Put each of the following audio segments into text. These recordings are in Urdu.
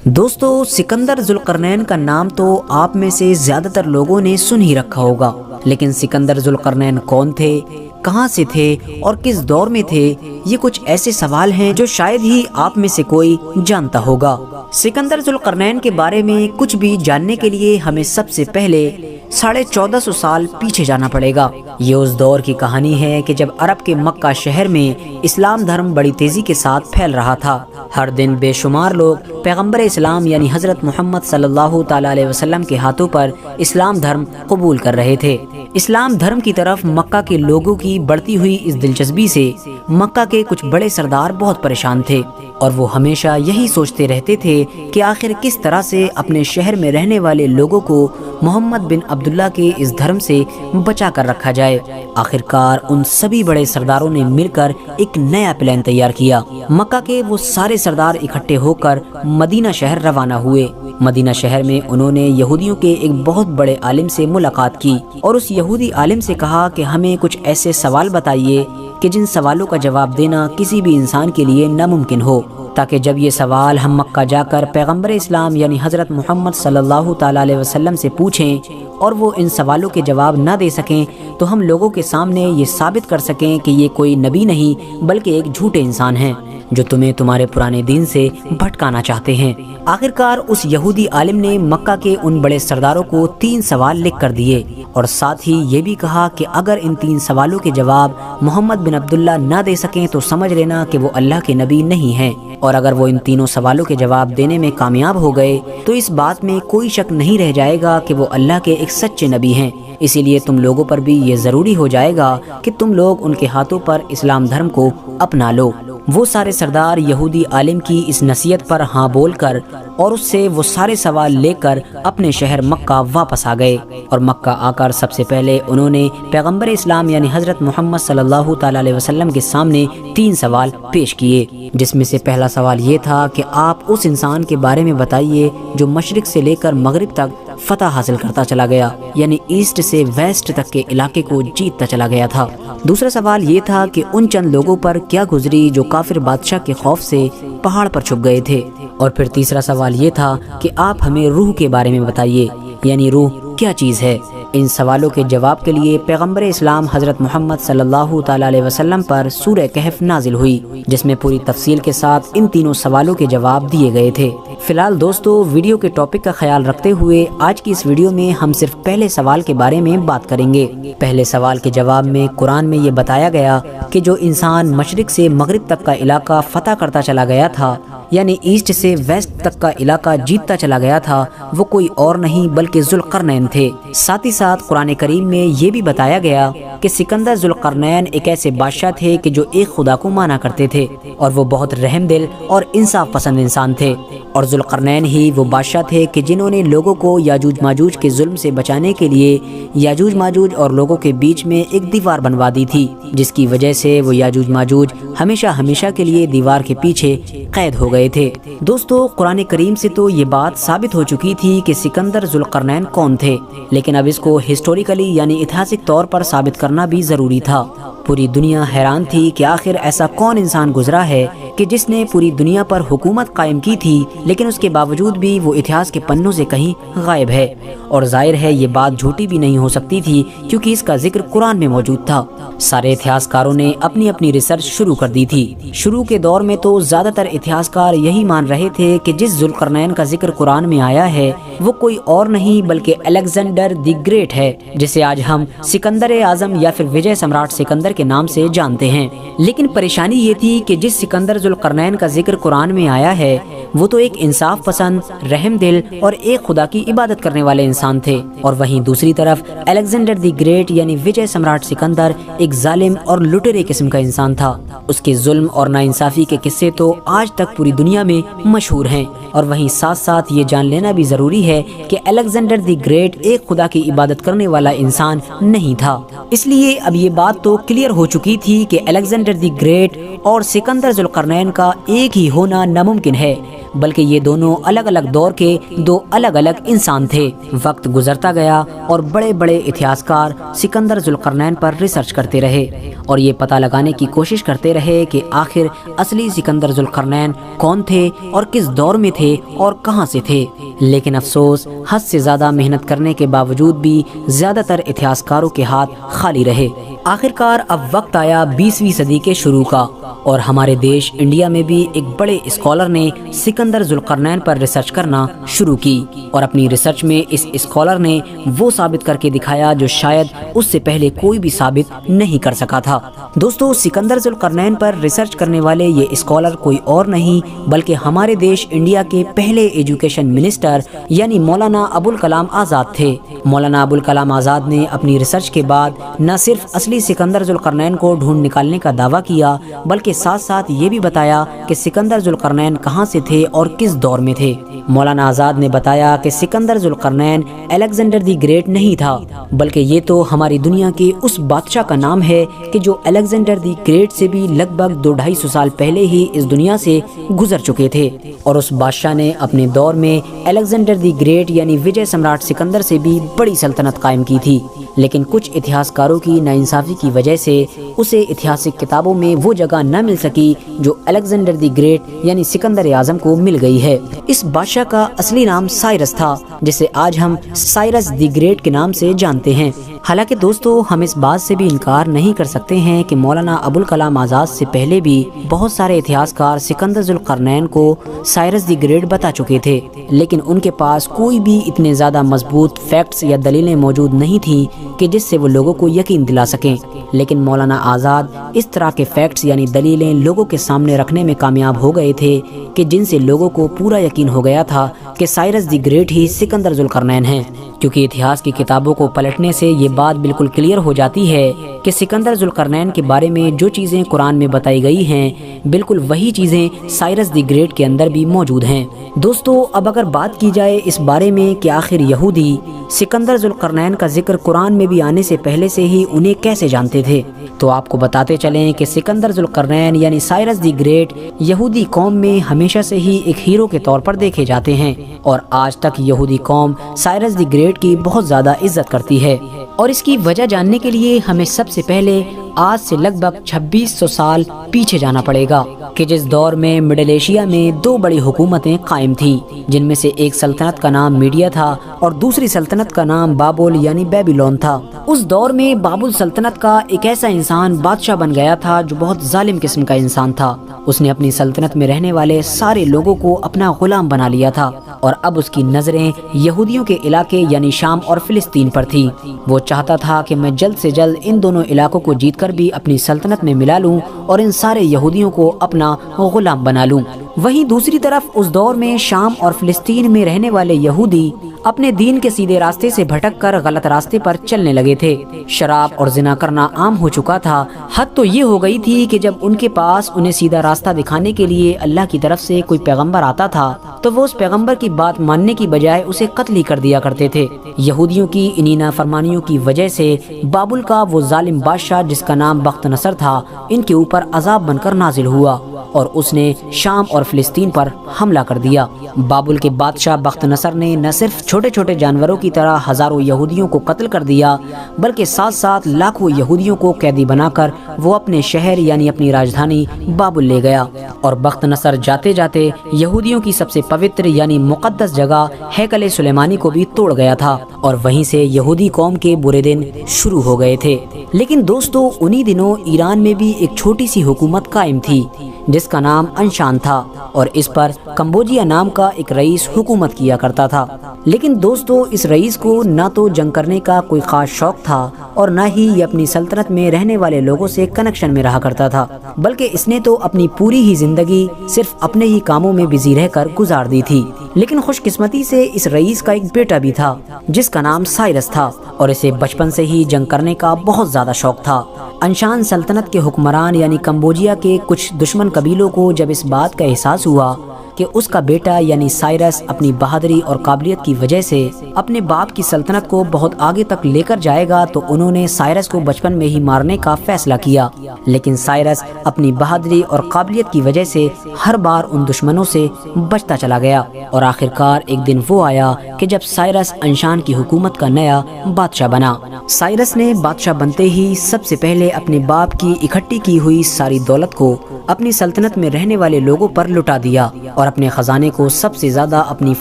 دوستو، سکندر ذوالقرنین کا نام تو آپ میں سے زیادہ تر لوگوں نے سن ہی رکھا ہوگا، لیکن سکندر ذوالقرنین کون تھے، کہاں سے تھے اور کس دور میں تھے، یہ کچھ ایسے سوال ہیں جو شاید ہی آپ میں سے کوئی جانتا ہوگا۔ سکندر ذوالقرنین کے بارے میں کچھ بھی جاننے کے لیے ہمیں سب سے پہلے 1450 سال پیچھے جانا پڑے گا۔ یہ اس دور کی کہانی ہے کہ جب عرب کے مکہ شہر میں اسلام دھرم بڑی تیزی کے ساتھ پھیل رہا تھا۔ ہر دن بے شمار لوگ پیغمبر اسلام یعنی حضرت محمد صلی اللہ تعالی علیہ وسلم کے ہاتھوں پر اسلام دھرم قبول کر رہے تھے۔ اسلام دھرم کی طرف مکہ کے لوگوں کی بڑھتی ہوئی اس دلچسپی سے مکہ کے کچھ بڑے سردار بہت پریشان تھے، اور وہ ہمیشہ یہی سوچتے رہتے تھے کہ آخر کس طرح سے اپنے شہر میں رہنے والے لوگوں کو محمد بن عبداللہ کے اس دھرم سے بچا کر رکھا جائے۔ آخرکار ان سبھی بڑے سرداروں نے مل کر ایک نیا پلان تیار کیا۔ مکہ کے وہ سارے سردار اکٹھے ہو کر مدینہ شہر روانہ ہوئے۔ مدینہ شہر میں انہوں نے یہودیوں کے ایک بہت بڑے عالم سے ملاقات کی اور اس یہودی عالم سے کہا کہ ہمیں کچھ ایسے سوال بتائیے کہ جن سوالوں کا جواب دینا کسی بھی انسان کے لیے ناممکن ہو، تاکہ جب یہ سوال ہم مکہ جا کر پیغمبر اسلام یعنی حضرت محمد صلی اللہ تعالی علیہ وسلم سے پوچھیں اور وہ ان سوالوں کے جواب نہ دے سکیں تو ہم لوگوں کے سامنے یہ ثابت کر سکیں کہ یہ کوئی نبی نہیں بلکہ ایک جھوٹے انسان ہیں جو تمہیں تمہارے پرانے دین سے بھٹکانا چاہتے ہیں۔ آخرکار اس یہودی عالم نے مکہ کے ان بڑے سرداروں کو 3 سوال لکھ کر دیے اور ساتھ ہی یہ بھی کہا کہ اگر ان 3 سوالوں کے جواب محمد بن عبداللہ نہ دے سکیں تو سمجھ لینا کہ وہ اللہ کے نبی نہیں ہیں، اور اگر وہ ان تینوں سوالوں کے جواب دینے میں کامیاب ہو گئے تو اس بات میں کوئی شک نہیں رہ جائے گا کہ وہ اللہ کے ایک سچے نبی ہیں۔ اسی لیے تم لوگوں پر بھی یہ ضروری ہو جائے گا کہ تم لوگ ان کے ہاتھوں پر اسلام دھرم کو اپنا لو۔ وہ سارے سردار یہودی عالم کی اس نصیحت پر ہاں بول کر اور اس سے وہ سارے سوال لے کر اپنے شہر مکہ واپس آ گئے، اور مکہ آ کر سب سے پہلے انہوں نے پیغمبر اسلام یعنی حضرت محمد صلی اللہ تعالی علیہ وسلم کے سامنے 3 سوال پیش کیے، جس میں سے پہلا سوال یہ تھا کہ آپ اس انسان کے بارے میں بتائیے جو مشرق سے لے کر مغرب تک فتح حاصل کرتا چلا گیا، یعنی ایسٹ سے ویسٹ تک کے علاقے کو جیتتا چلا گیا تھا۔ دوسرا سوال یہ تھا کہ ان چند لوگوں پر کیا گزری جو کافر بادشاہ کے خوف سے پہاڑ پر چھپ گئے تھے، اور پھر تیسرا سوال یہ تھا کہ آپ ہمیں روح کے بارے میں بتائیے، یعنی روح کیا چیز ہے۔ ان سوالوں کے جواب کے لیے پیغمبر اسلام حضرت محمد صلی اللہ تعالی علیہ وسلم پر سورہ کہف نازل ہوئی، جس میں پوری تفصیل کے ساتھ ان تینوں سوالوں کے جواب دیے گئے تھے۔ فی الحال دوستو، ویڈیو کے ٹاپک کا خیال رکھتے ہوئے آج کی اس ویڈیو میں ہم صرف پہلے سوال کے بارے میں بات کریں گے۔ پہلے سوال کے جواب میں قرآن میں یہ بتایا گیا کہ جو انسان مشرق سے مغرب تک کا علاقہ فتح کرتا چلا گیا تھا، یعنی ایسٹ سے ویسٹ تک کا علاقہ جیتتا چلا گیا تھا، وہ کوئی اور نہیں بلکہ ذوالقرنین تھے۔ ساتھ ہی ساتھ قرآن کریم میں یہ بھی بتایا گیا کہ سکندر ذوالقرنین ایک ایسے بادشاہ تھے کہ جو ایک خدا کو مانا کرتے تھے، اور وہ بہت رحم دل اور انصاف پسند انسان تھے، اور ذوالقرنین ہی وہ بادشاہ تھے کہ جنہوں نے لوگوں کو یاجوج ماجوج کے ظلم سے بچانے کے لیے یاجوج ماجوج اور لوگوں کے بیچ میں ایک دیوار بنوا دی تھی، جس کی وجہ سے وہ یاجوج ماجوج ہمیشہ کے لیے دیوار کے پیچھے قید ہو گئے تھے۔ دوستو، قرآن کریم سے تو یہ بات ثابت ہو چکی تھی کہ سکندر ذوالقرنین کون تھے، لیکن اب اس کو ہسٹوریکلی یعنی اتہاسک طور پر ثابت کرنا بھی ضروری تھا۔ پوری دنیا حیران تھی کہ آخر ایسا کون انسان گزرا ہے کہ جس نے پوری دنیا پر حکومت قائم کی تھی، لیکن اس کے باوجود بھی وہ اتہاس کے پنوں سے کہیں غائب ہے، اور ظاہر ہے یہ بات جھوٹی بھی نہیں ہو سکتی تھی کیونکہ اس کا ذکر قرآن میں موجود تھا۔ سارے اتہاسکاروں نے اپنی اپنی ریسرچ شروع کر دی تھی۔ شروع کے دور میں تو زیادہ تر اتہاسکار یہی مان رہے تھے کہ جس ذوالقرنین کا ذکر قرآن میں آیا ہے وہ کوئی اور نہیں بلکہ الیگزینڈر دی گریٹ ہے، جسے آج ہم سکندر اعظم یا پھر وجے سمراٹ سکندر کے نام سے جانتے ہیں۔ لیکن پریشانی یہ تھی کہ جس سکندر ذوالقرنین کا ذکر قرآن میں آیا ہے وہ تو ایک انصاف پسند، رحم دل اور ایک خدا کی عبادت کرنے والے انسان تھے، اور وہیں دوسری طرف الیگزینڈر دی گریٹ یعنی وجے سمراٹ سکندر ایک ظالم اور لٹیرے قسم کا انسان تھا۔ اس کے ظلم اور ناانصافی کے قصے تو آج تک پوری دنیا میں مشہور ہیں، اور وہیں ساتھ ساتھ یہ جان لینا بھی ضروری ہے کہ الیگزینڈر دی گریٹ ایک خدا کی عبادت کرنے والا انسان نہیں تھا۔ اس لیے اب یہ بات تو کلیئر ہو چکی تھی کہ الیگزینڈر دی گریٹ اور سکندر ذوالقرنین کا ایک ہی ہونا ناممکن ہے۔ بلکہ یہ دونوں الگ الگ دور کے دو الگ الگ انسان تھے۔ وقت گزرتا گیا اور بڑے بڑے اتہاسکار سکندر ذوالقرنین پر ریسرچ کرتے رہے اور یہ پتہ لگانے کی کوشش کرتے رہے کہ آخر اصلی سکندر ذوالقرنین کون تھے اور کس دور میں تھے اور کہاں سے تھے، لیکن افسوس حد سے زیادہ محنت کرنے کے باوجود بھی زیادہ تر اتہاسکاروں کے ہاتھ خالی رہے۔ آخرکار اب وقت آیا 20ویں صدی کے شروع کا اور ہمارے دیش انڈیا میں بھی ایک بڑے اسکالر نے سکندر ذوالقرنین پر ریسرچ کرنا شروع کی اور اپنی ریسرچ میں اس اسکالر نے وہ ثابت کر کے دکھایا جو شاید اس سے پہلے کوئی بھی ثابت نہیں کر سکا تھا۔ دوستو، سکندر ذوالقرنین پر ریسرچ کرنے والے یہ اسکالر کوئی اور نہیں بلکہ ہمارے دیش انڈیا کے پہلے ایجوکیشن منسٹر یعنی مولانا ابوالکلام آزاد تھے۔ مولانا ابوالکلام آزاد نے اپنی ریسرچ کے بعد نہ صرف اصلی سکندر ذوالقرنین کو ڈھونڈ نکالنے کا دعویٰ کیا بلکہ ساتھ ساتھ یہ بھی بتایا کہ سکندر ذوالقرنین کہاں سے تھے اور کس دور میں تھے۔ مولانا آزاد نے بتایا کہ Sikandar Zulqarnain Alexander the great نہیں تھا بلکہ یہ تو ہماری دنیا کے اس بادشاہ کا نام ہے کہ جو الیگزینڈر دی گریٹ سے بھی لگ بھگ 200-250 سال پہلے ہی اس دنیا سے گزر چکے تھے، اور اس بادشاہ نے اپنے دور میں الیگزینڈر دی گریٹ یعنی وجے سمراٹ سکندر سے بھی بڑی سلطنت قائم کی تھی، لیکن کچھ اتہاسکاروں کی ناانصافی کی وجہ سے اسے اتہاسک کتابوں میں وہ جگہ نہ مل سکی جو الیگزینڈر دی گریٹ یعنی سکندر اعظم کو مل گئی ہے۔ اس بادشاہ کا اصلی نام سائرس تھا جسے آج ہم سائرس دی گریٹ کے نام سے جانتے ہیں۔ حالانکہ دوستو، ہم اس بات سے بھی انکار نہیں کر سکتے ہیں کہ مولانا ابوالکلام آزاد سے پہلے بھی بہت سارے اتہاسکار سکندر ذوالقرنین کو سائرس دی گریٹ بتا چکے تھے، لیکن ان کے پاس کوئی بھی اتنے زیادہ مضبوط فیکٹس یا دلیلیں موجود نہیں تھیں کہ جس سے وہ لوگوں کو یقین دلا سکیں، لیکن مولانا آزاد اس طرح کے فیکٹس یعنی دلیلیں لوگوں کے سامنے رکھنے میں کامیاب ہو گئے تھے کہ جن سے لوگوں کو پورا یقین ہو گیا تھا کہ سائرس دی گریٹ ہی سکندر ذوالقرنین ہیں، کیونکہ اتہاس کی کتابوں کو پلٹنے سے یہ بات بالکل کلیئر ہو جاتی ہے کہ سکندر ذوالقرنین کے بارے میں جو چیزیں قرآن میں بتائی گئی ہیں بالکل وہی چیزیں سائرس دی گریٹ کے اندر بھی موجود ہیں۔ دوستو، اب اگر بات کی جائے اس بارے میں کہ آخر یہودی سکندر ذوالقرنین کا ذکر قرآن میں بھی آنے سے پہلے سے ہی انہیں کیسے جانتے تھے، تو آپ کو بتاتے چلیں کہ سکندر ذوالقرنین یعنی سائرس دی گریٹ یہودی قوم میں ہمیشہ سے ہی ایک ہیرو کے طور پر دیکھے جاتے ہیں، اور آج تک یہودی قوم سائرس دی گریٹ کی بہت زیادہ عزت کرتی ہے، اور اس کی وجہ جاننے کے لیے ہمیں سب سے پہلے آج سے لگ بھگ 2600 سال پیچھے جانا پڑے گا کہ جس دور میں مڈل ایشیا میں دو بڑی حکومتیں قائم تھیں، جن میں سے ایک سلطنت کا نام میڈیا تھا اور دوسری سلطنت کا نام بابل یعنی بیبیلون تھا۔ اس دور میں بابل سلطنت کا ایک ایسا انسان بادشاہ بن گیا تھا جو بہت ظالم قسم کا انسان تھا۔ اس نے اپنی سلطنت میں رہنے والے سارے لوگوں کو اپنا غلام بنا لیا تھا، اور اب اس کی نظریں یہودیوں کے علاقے یعنی شام اور فلسطین پر تھی۔ وہ چاہتا تھا کہ میں جلد سے جلد ان دونوں علاقوں کو جیت کر بھی اپنی سلطنت میں ملا لوں اور ان سارے یہودیوں کو اپنا غلام بنا لوں۔ وہیں دوسری طرف اس دور میں شام اور فلسطین میں رہنے والے یہودی اپنے دین کے سیدھے راستے سے بھٹک کر غلط راستے پر چلنے لگے تھے۔ شراب اور زنا کرنا عام ہو چکا تھا، حد تو یہ ہو گئی تھی کہ جب ان کے پاس انہیں سیدھا راستہ دکھانے کے لیے اللہ کی طرف سے کوئی پیغمبر آتا تھا تو وہ اس پیغمبر کی بات ماننے کی بجائے اسے قتل ہی کر دیا کرتے تھے۔ یہودیوں کی انہی نافرمانیوں کی وجہ سے بابل کا وہ ظالم بادشاہ جس کا نام بخت نصر تھا ان کے اوپر عذاب بن کر نازل ہوا، اور اس نے شام اور فلسطین پر حملہ کر دیا۔ بابل کے بادشاہ بخت نصر نے نہ صرف چھوٹے چھوٹے جانوروں کی طرح ہزاروں یہودیوں کو قتل کر دیا بلکہ ساتھ ساتھ لاکھوں یہودیوں کو قیدی بنا کر وہ اپنے شہر یعنی اپنی راجدھانی بابل لے گیا، اور بخت نصر جاتے جاتے یہودیوں کی سب سے پوتر یعنی مقدس جگہ ہیکل سلیمانی کو بھی توڑ گیا تھا، اور وہیں سے یہودی قوم کے برے دن شروع ہو گئے تھے۔ لیکن دوستو، انہی دنوں ایران میں بھی ایک چھوٹی سی حکومت قائم تھی جس کا نام انشان تھا، اور اس پر کمبوجیا نام کا ایک رئیس حکومت کیا کرتا تھا۔ لیکن دوستو، اس رئیس کو نہ تو جنگ کرنے کا کوئی خاص شوق تھا اور نہ ہی یہ اپنی سلطنت میں رہنے والے لوگوں سے کنیکشن میں رہا کرتا تھا، بلکہ اس نے تو اپنی پوری ہی زندگی صرف اپنے ہی کاموں میں بزی رہ کر گزار دی تھی۔ لیکن خوش قسمتی سے اس رئیس کا ایک بیٹا بھی تھا جس کا نام سائرس تھا، اور اسے بچپن سے ہی جنگ کرنے کا بہت زیادہ شوق تھا۔ انشان سلطنت کے حکمران یعنی کمبوجیا کے کچھ دشمن قبیلوں کو جب اس بات کا احساس ہوا کہ اس کا بیٹا یعنی سائرس اپنی بہادری اور قابلیت کی وجہ سے اپنے باپ کی سلطنت کو بہت آگے تک لے کر جائے گا، تو انہوں نے سائرس کو بچپن میں ہی مارنے کا فیصلہ کیا۔ لیکن سائرس اپنی بہادری اور قابلیت کی وجہ سے ہر بار ان دشمنوں سے بچتا چلا گیا، اور آخرکار ایک دن وہ آیا کہ جب سائرس انشان کی حکومت کا نیا بادشاہ بنا۔ سائرس نے بادشاہ بنتے ہی سب سے پہلے اپنے باپ کی اکٹھی کی ہوئی ساری دولت کو اپنی سلطنت میں رہنے والے لوگوں پر لٹا دیا اور اپنے خزانے کو سب سے زیادہ اپنی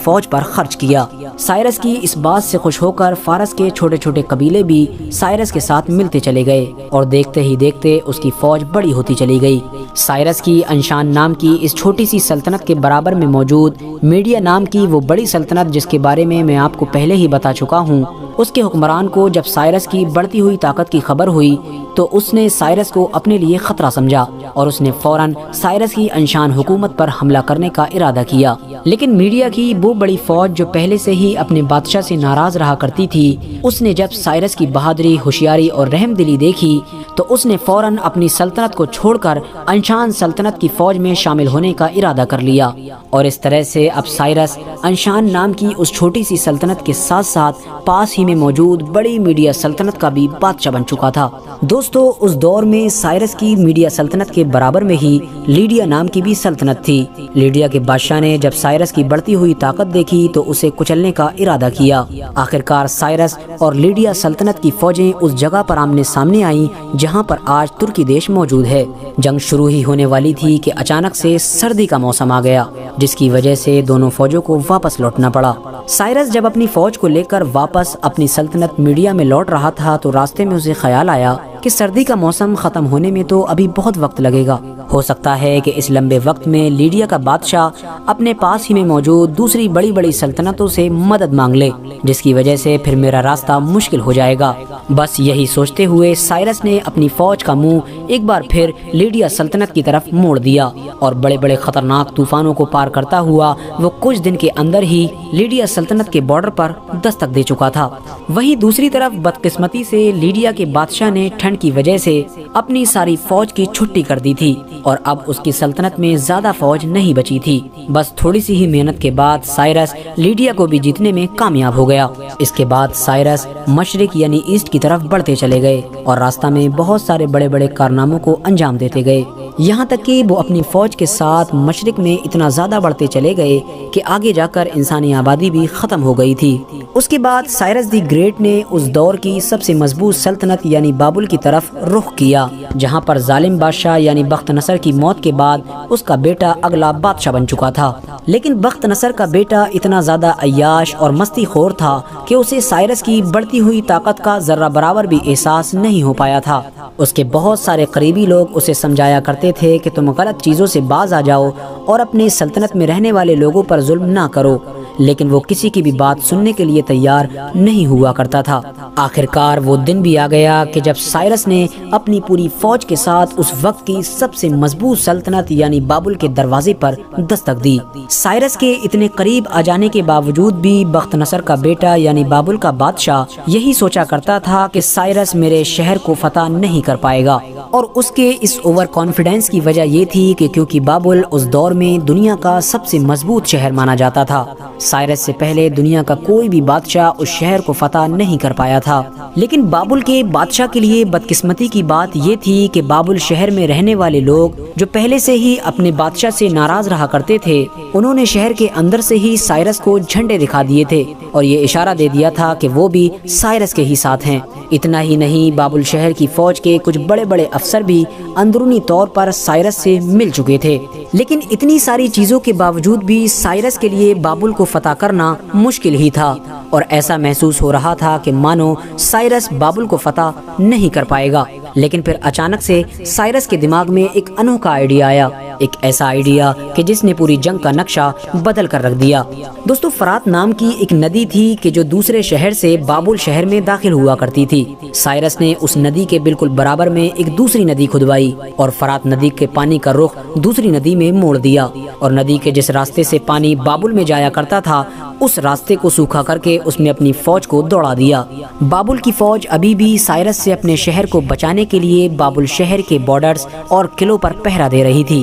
فوج پر خرچ کیا۔ سائرس کی اس بات سے خوش ہو کر فارس کے چھوٹے چھوٹے قبیلے بھی سائرس کے ساتھ ملتے چلے گئے، اور دیکھتے ہی دیکھتے اس کی فوج بڑی ہوتی چلی گئی۔ سائرس کی انشان نام کی اس چھوٹی سی سلطنت کے برابر میں موجود میڈیا نام کی وہ بڑی سلطنت، جس کے بارے میں آپ کو پہلے ہی بتا چکا ہوں، اس کے حکمران کو جب سائرس کی بڑھتی ہوئی طاقت کی خبر ہوئی تو اس نے سائرس کو اپنے لیے خطرہ سمجھا، اور اس نے فوراً سائرس کی انشان حکومت پر حملہ کرنے کا ارادہ کیا۔ لیکن میڈیا کی وہ بڑی فوج جو پہلے سے ہی اپنے بادشاہ سے ناراض رہا کرتی تھی، اس نے جب سائرس کی بہادری، ہوشیاری اور رحم دلی دیکھی تو اس نے فوراً اپنی سلطنت کو چھوڑ کر انشان سلطنت کی فوج میں شامل ہونے کا ارادہ کر لیا، اور اس طرح سے اب سائرس انشان نام کی اس چھوٹی سی سلطنت کے ساتھ ساتھ پاس ہی میں موجود بڑی میڈیا سلطنت کا بھی بادشاہ بن چکا تھا۔ دوستو، اس دور میں سائرس کی میڈیا سلطنت کے برابر میں ہی لیڈیا نام کی بھی سلطنت تھی۔ لیڈیا کے بادشاہ نے جب سائرس کی بڑھتی ہوئی طاقت دیکھی تو اسے کچلنے کا ارادہ کیا۔ آخرکار سائرس اور لیڈیا سلطنت کی فوجیں اس جگہ پر آمنے سامنے آئیں جہاں پر آج ترکی دیش موجود ہے۔ جنگ شروع ہی ہونے والی تھی کہ اچانک سے سردی کا موسم آ گیا، جس کی وجہ سے دونوں فوجوں کو واپس لوٹنا پڑا۔ سائرس جب اپنی فوج کو لے کر واپس اپنی سلطنت میڈیا میں لوٹ رہا تھا تو راستے میں اسے خیال آیا کہ سردی کا موسم ختم ہونے میں تو ابھی بہت وقت لگے گا، ہو سکتا ہے کہ اس لمبے وقت میں لیڈیا کا بادشاہ اپنے پاس ہی میں موجود دوسری بڑی بڑی سلطنتوں سے مدد مانگ لے، جس کی وجہ سے پھر میرا راستہ مشکل ہو جائے گا۔ بس یہی سوچتے ہوئے سائرس نے اپنی فوج کا منہ ایک بار پھر لیڈیا سلطنت کی طرف موڑ دیا، اور بڑے بڑے خطرناک طوفانوں کو پار کرتا ہوا وہ کچھ دن کے اندر ہی لیڈیا سلطنت کے بارڈر پر دستک دے چکا تھا۔ وہیں دوسری طرف بدقسمتی سے لیڈیا کے بادشاہ نے ٹھنڈ کی وجہ سے اپنی ساری فوج کی چھٹی کر دی تھی، اور اب اس کی سلطنت میں زیادہ فوج نہیں بچی تھی۔ بس تھوڑی سی ہی محنت کے بعد سائرس لیڈیا کو بھی جیتنے میں کامیاب ہو گیا۔ اس کے بعد سائرس مشرق یعنی ایسٹ کی طرف بڑھتے چلے گئے، اور راستہ میں بہت سارے بڑے بڑے کارناموں کو انجام دیتے گئے، یہاں تک کہ وہ اپنی فوج کے ساتھ مشرق میں اتنا زیادہ بڑھتے چلے گئے کہ آگے جا کر انسانی آبادی بھی ختم ہو گئی تھی۔ اس کے بعد سائرس دی گریٹ نے اس دور کی سب سے مضبوط سلطنت یعنی بابل کی طرف رخ کیا، جہاں پر ظالم بادشاہ یعنی بخت نصر کی موت کے بعد اس کا بیٹا اگلا بادشاہ بن چکا تھا۔ لیکن بخت نصر کا بیٹا اتنا زیادہ عیاش اور مستی خور تھا کہ اسے سائرس کی بڑھتی ہوئی طاقت کا ذرہ برابر بھی احساس نہیں ہو پایا تھا۔ اس کے بہت سارے قریبی لوگ اسے سمجھایا کرتے تھے کہ تم غلط چیزوں سے باز آ جاؤ اور اپنی سلطنت میں رہنے والے لوگوں پر ظلم نہ کرو، لیکن وہ کسی کی بھی بات سننے کے لیے تیار نہیں ہوا کرتا تھا۔ آخرکار وہ دن بھی آ گیا کہ جب سائرس نے اپنی پوری فوج کے ساتھ اس وقت کی سب سے مضبوط سلطنت یعنی بابل کے دروازے پر دستک دی۔ سائرس کے اتنے قریب آ جانے کے باوجود بھی بخت نصر کا بیٹا یعنی بابل کا بادشاہ یہی سوچا کرتا تھا کہ سائرس میرے شہر کو فتح نہیں کر پائے گا، اور اس کے اس اوور کانفیڈنس کی وجہ یہ تھی کہ کیونکہ بابل اس دور میں دنیا کا سب سے مضبوط شہر مانا جاتا تھا۔ سائرس سے پہلے دنیا کا کوئی بھی بادشاہ اس شہر کو فتح نہیں کر پایا تھا۔ لیکن بابل کے بادشاہ کے لیے بدقسمتی کی بات یہ تھی کہ بابل شہر میں رہنے والے لوگ جو پہلے سے ہی اپنے بادشاہ سے ناراض رہا کرتے تھے، انہوں نے شہر کے اندر سے ہی سائرس کو جھنڈے دکھا دیے تھے اور یہ اشارہ دے دیا تھا کہ وہ بھی سائرس کے ہی ساتھ ہیں۔ اتنا ہی نہیں، بابل شہر کی فوج کے کچھ بڑے بڑے افسر بھی اندرونی طور پر سائرس سے مل چکے تھے۔ لیکن اتنی ساری چیزوں کے باوجود بھی سائرس کے لیے بابل کو فتح کرنا مشکل ہی تھا، اور ایسا محسوس ہو رہا تھا کہ مانو سائرس بابل کو فتح نہیں کر پائے گا۔ لیکن پھر اچانک سے سائرس کے دماغ میں ایک انوکھا آئیڈیا آیا، ایک ایسا آئیڈیا کہ جس نے پوری جنگ کا نقشہ بدل کر رکھ دیا۔ دوستو، فرات نام کی ایک ندی تھی کہ جو دوسرے شہر سے بابل شہر میں داخل ہوا کرتی تھی۔ سائرس نے اس ندی کے بالکل برابر میں ایک دوسری ندی کھدوائی اور فرات ندی کے پانی کا رخ دوسری ندی میں موڑ دیا، اور ندی کے جس راستے سے پانی بابل میں جایا کرتا تھا اس راستے کو سوکھا کر کے اس نے اپنی فوج کو دوڑا دیا۔ بابل کی فوج ابھی بھی سائرس سے اپنے شہر کو بچانے کے لیے بابل شہر کے بارڈرز اور قلعوں پر پہرا دے رہی تھی،